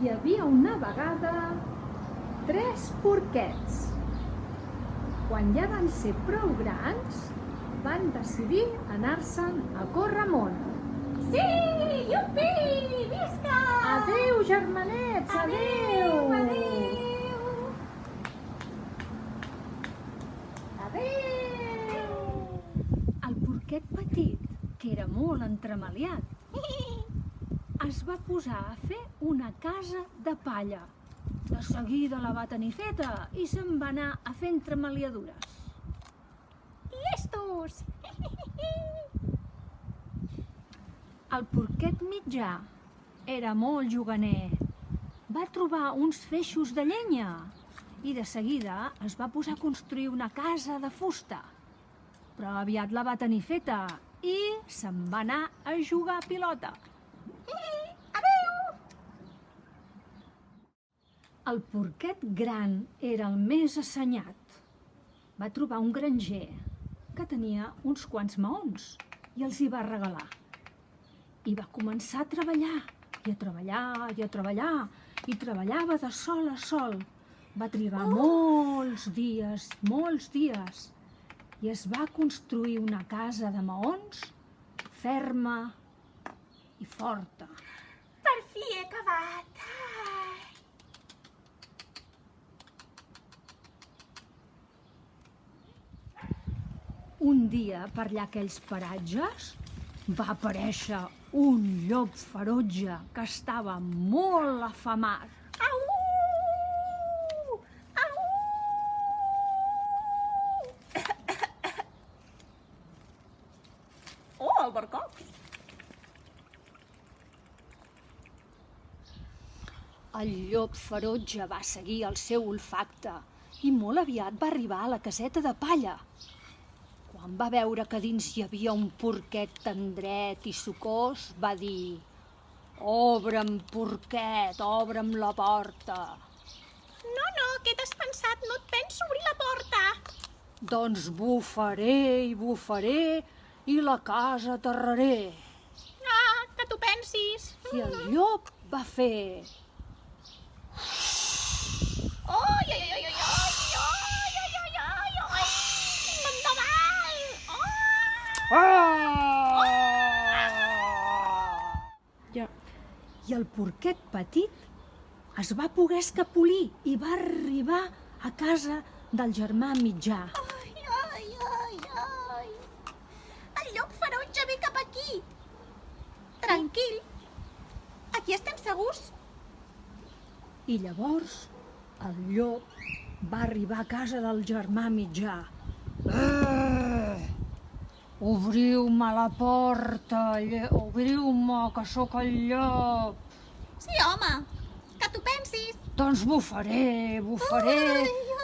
Hi havia una vegada 3 porquets. Quan ja van ser prou grans, van decidir anar-se'n a córrer món. Sí! Iupi! Visca! Adéu, germanets, adéu! Adéu! Adéu! El porquet petit, que era molt entremaliat, es va posar a fer una casa de palla. De seguida la va tenir feta i se'n va anar a fer entremaliadures. Llestos! El porquet mitjà era molt juganer. Va trobar uns feixos de llenya i de seguida es va posar a construir una casa de fusta. Però aviat la va tenir feta i se'n va anar a jugar a pilota. Adéu! El porquet gran era el més assenyat. Va trobar un granger que tenia uns quants maons i els hi va regalar. I va començar a treballar, i a treballar, i a treballar, i treballava de sol a sol. Va trigar molts dies, i es va construir una casa de maons ferma i forta. Per fi he acabat! Un dia, per allà aquells paratges, va aparèixer un llop ferotge que estava molt afamat. Au! Au! Oh, el barcoc! El llop ferotge va seguir el seu olfacte i molt aviat va arribar a la caseta de palla. Quan va veure que dins hi havia un porquet tendret i sucós, va dir: «Obre'm, porquet, obre'm la porta». No, què t'has pensat? No et penso obrir la porta! «Doncs bufaré i bufaré i la casa aterraré». Ah, que t'ho pensis! I el llop va fer: Ai, ai, ai, ai, ai, ai, ai, ai, ai, ai, endavant! I el porquet petit es va poder escapolir i va arribar a casa del germà mitjà. Ai, ai, ai, ai! El llop ferotge ve cap aquí! Tranquil! Aquí estem segurs? I llavors el llop va arribar a casa del germà mitjà. Obriu-me la porta, obriu-me, que sóc el llop. Sí, home, que t'ho pensis! Doncs bufaré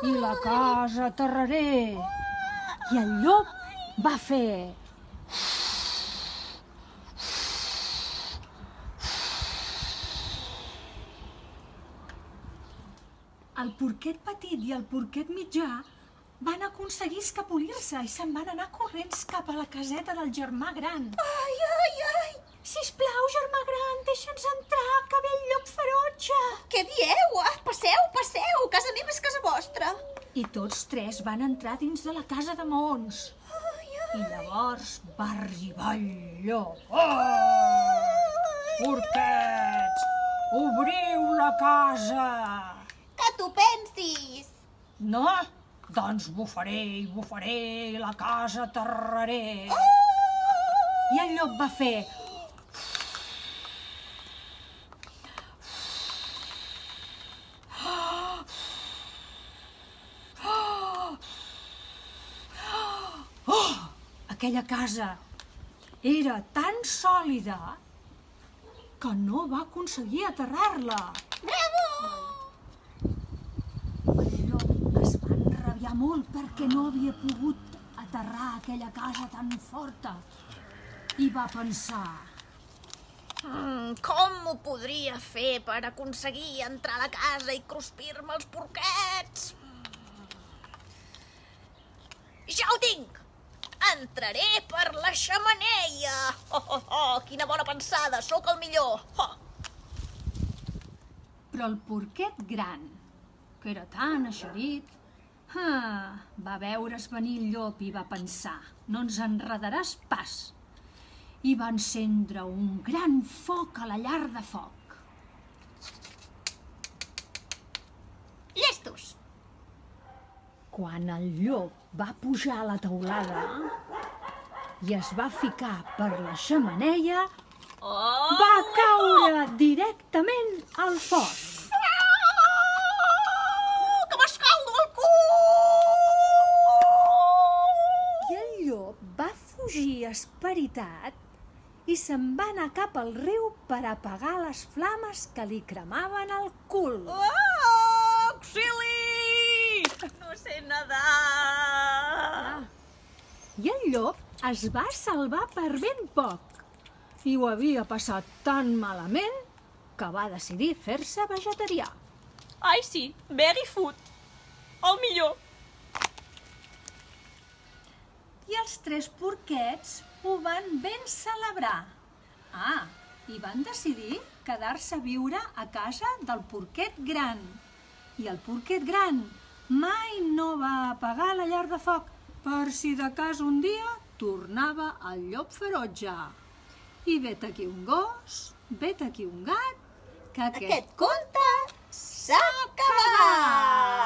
i la casa aterraré. I el llop va fer: El porquet petit i el porquet mitjà van aconseguir escapolir-se i se'n van anar corrents cap a la caseta del germà gran. Ai, ai, ai! Sisplau, germà gran, deixa'ns entrar, que ve el llop ferotge. Què dieu? Passeu, passeu! Casa meva és casa vostra! I tots tres van entrar dins de la casa de maons. I llavors va arribar el llop. Porquets, obriu la casa! Que t'ho pensis! No? Doncs bufaré i la casa aterraré. I el llop va fer: aquella casa era tan sòlida que no va aconseguir aterrar-la. Bravo! El llop es va enrabiar molt perquè no havia pogut aterrar aquella casa tan forta i va pensar: Com ho podria fer per aconseguir entrar a la casa i cruspir-me els porquets? Ja ho tinc! Entraré per la xemeneia! Quina bona pensada! Sóc el millor! Però el porquet gran, que era tan eixerit, va veure's venir el llop i va pensar: no ens enredaràs pas. I va encendre un gran foc a la llar de foc. Llestos! Quan el llop va pujar a la teulada i es va ficar per la xemeneia, va caure directament al foc. Que m'escaldo el cul! I el llop va fugir esperitat i se'n va anar cap al riu per apagar les flames que li cremaven el cul. Auxili! No sé nedar! I el llop es va salvar per ben poc i ho havia passat tan malament que va decidir fer-se vegetarià. Ai, sí, very food. El millor. I els 3 porquets ho van ben celebrar. I van decidir quedar-se a viure a casa del porquet gran. I el porquet gran mai no va apagar la llar de foc per si de cas un dia tornava el llop ferotge. I vet aquí un gos, vet aquí un gat, que aquest conte s'ha acabat!